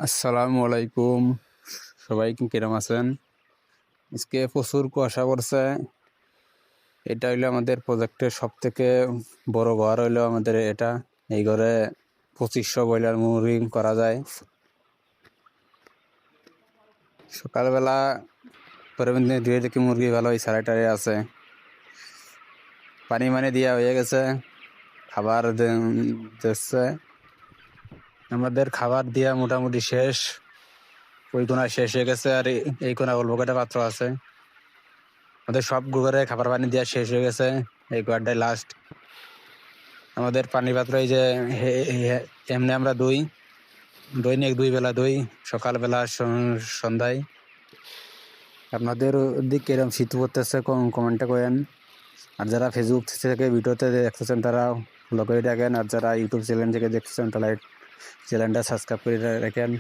আসসালামু আলাইকুম। সবাই কিরম আছেন? আজকে প্রচুর কুয়াশা পড়ছে। এটা হইলো আমাদের প্রজেক্টের সব থেকে বড় ঘর হইলো আমাদের এটা। এই ঘরে 2500 ব্রয়লার মুরগি করা যায়। সকালবেলা পরিবন্ধে ধুয়ে দেখি মুরগি ভালোই সারাটারে আছে। পানি মানে দিয়া হয়ে গেছে, খাবার দিচ্ছে। আমাদের খাবার দিয়া মোটামুটি শেষ। ওই কোনা শেষ হয়ে গেছে, আর এই কোনা অল্প কটা পাত্র আছে। আমাদের সব ঘরে খাবার পানি দেওয়া শেষ হয়ে গেছে, এই ঘরটাই লাস্ট। আমাদের পানি পাত্র এই যে এমনি আমরা দৈনিক 2 বেলা দই, সকালবেলা সন্ধ্যায়। আপনাদের দিকে এরকম শীত পড়তেছে কমেন্টে করেন। আর যারা ফেসবুক থেকে ভিডিওতে দেখতেছেন তারা ফলো করে রাখেন, আর যারা ইউটিউব চ্যানেল থেকে দেখতেছেন তারা চ্যানেলটা সাবস্ক্রাইব করে রাখেন।